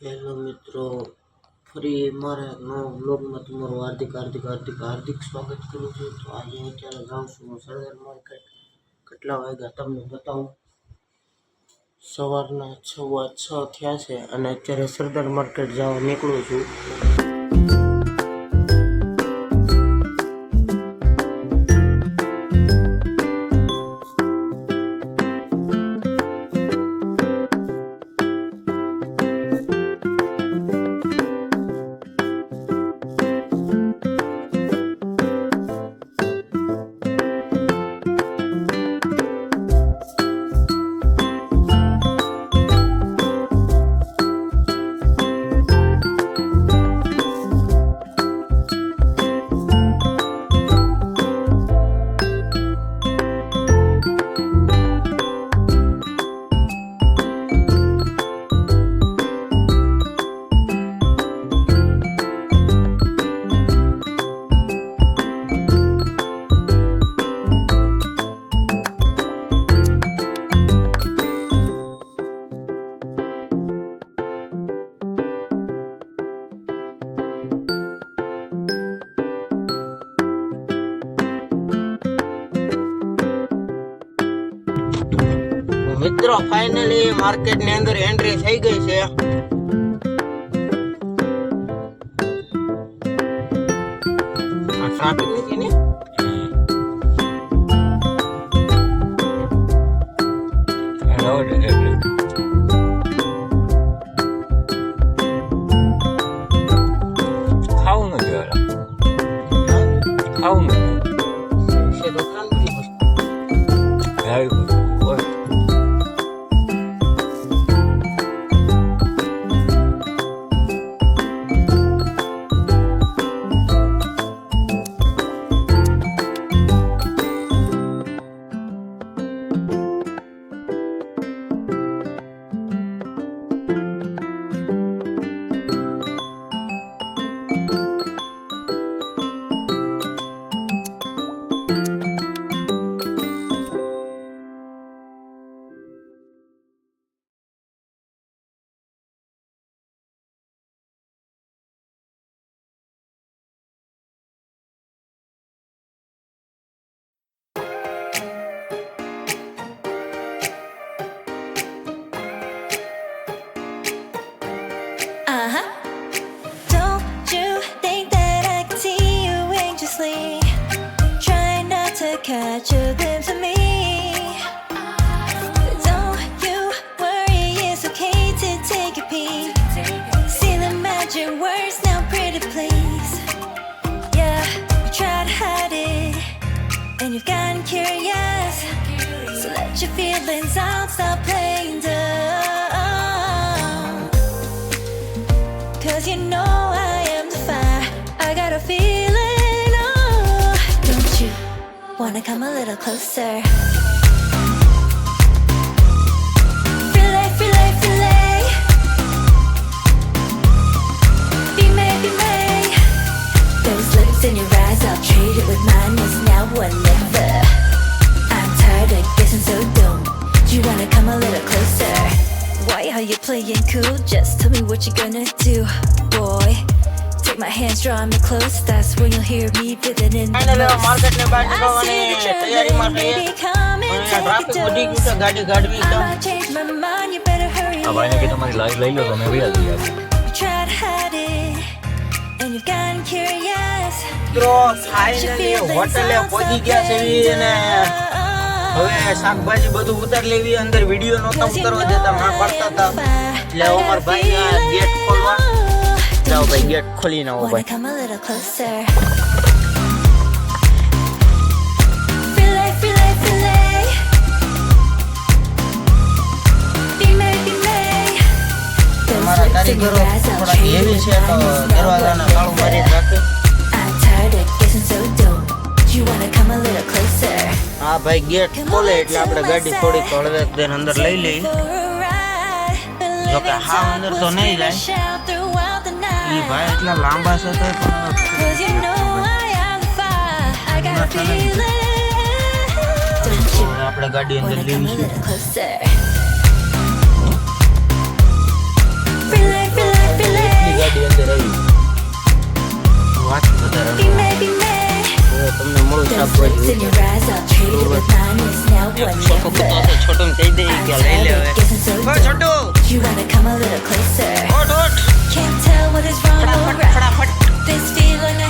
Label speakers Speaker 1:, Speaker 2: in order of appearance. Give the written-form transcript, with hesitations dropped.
Speaker 1: Hello મિત્રો, ફરી મારા નવા બ્લોગમાં તમારું હાર્દિક સ્વાગત કરું છું. તો આજે અત્યારે જાઉં છું હું સરદાર માર્કેટ. કેટલા વાગ્યા તમને બતાવું. સવારના 6:15 થયા છે અને અત્યારે સરદાર માર્કેટ જવા નીકળું છું. મિત્રો ફાઇનલી માર્કેટ ની અંદર એન્ટ્રી થઈ ગઈ છે. ટ્રાફિક નથી ને?
Speaker 2: ખાવું નથી ખાવું નથી
Speaker 3: Don't you think that I can see you anxiously? Try not to catch a glimpse of me. Don't you worry, it's okay to take a peek. See the magic words now, pretty please. Yeah, you try to hide it, and you've gotten curious. So let your feelings out, stop playing dumb. Cause you know I am the fire, I got a feeling, oh. Don't you wanna come a little closer? Filet, filet, filet. Be made, be made. Those lips in your eyes, I'll trade it with mine. It's now or never. I'm tired of guessing so dumb. Do you wanna come a little closer? Why are you playing cool? Just tell me what you're gonna do, boy. Take my hands, draw me close. That's when you'll hear me breathing in the most.
Speaker 1: Market ને બહાર
Speaker 3: I see
Speaker 1: નીકળવાની
Speaker 3: the
Speaker 1: તૈયારીમાં
Speaker 3: traveling,
Speaker 1: છીએ.
Speaker 3: baby, come and take
Speaker 1: traffic
Speaker 3: a
Speaker 1: વધી ગયું છે,
Speaker 3: dose.
Speaker 1: ગાડી ગાડવી
Speaker 3: I
Speaker 1: એકદમ.
Speaker 3: might change my mind, you better hurry
Speaker 2: આ ભાઈને
Speaker 3: up.
Speaker 2: કે તમારી લાઈવ લઈ લો તો મેં વ્યા દઈએ
Speaker 3: You try to hide it, and you've gotten curious.
Speaker 1: મિત્રો ફાઇનલી હોટલે પહોંચી ગયા છે અને હવે શાકભાજી બધું ઉતારી લેવી. અંદર વિડીયો નહોતા ઉતારવા દેતા, ના પાડતા હતા. એટલે અમાર ભાઈ ગેટ ખોલવા જાઓ. ભાઈ ગેટ ખોલી ના
Speaker 3: Wanna
Speaker 1: ભાઈ.
Speaker 3: come a little closer? Filet, filet, filet. Be made, be made. Those
Speaker 1: અમારા
Speaker 3: lips in
Speaker 1: કારીગરો
Speaker 3: your eyes, I'll
Speaker 1: થોડા
Speaker 3: trade
Speaker 1: હેવી
Speaker 3: with
Speaker 1: છે તો
Speaker 3: mine. It's now or
Speaker 1: દરવાજાના તાળું મારી
Speaker 3: never.
Speaker 1: રાખે.
Speaker 3: I'm tired of guessing so dumb. Do you wanna come a little closer?
Speaker 1: હા ભાઈ ગેટ ખોલે એટલે આપણે ગાડી થોડીક હળવે તેને અંદર લઈ લઈ. જો કે હા અંદર તો નહીં જાય. ઈ ભાઈ એટલા લાંબા છે તો આપણે ગાડી અંદર લેવી છે. મળું
Speaker 3: Those
Speaker 1: શાકભાજી
Speaker 3: lips in your eyes, I'll trade it with mine. It's now or
Speaker 1: Chhotu કૂતો
Speaker 3: never.
Speaker 1: છે છોટું કહી દે
Speaker 3: I'm
Speaker 1: કે લઈ લે
Speaker 3: tired
Speaker 1: હવે
Speaker 3: of guessing so
Speaker 1: ઓય
Speaker 3: dumb.
Speaker 1: Chhotu
Speaker 3: You wanna come a little closer?
Speaker 1: Oat oat
Speaker 3: Can't tell what is wrong or
Speaker 1: ફટાફટ
Speaker 3: right.
Speaker 1: ફટાફટ
Speaker 3: This feeling I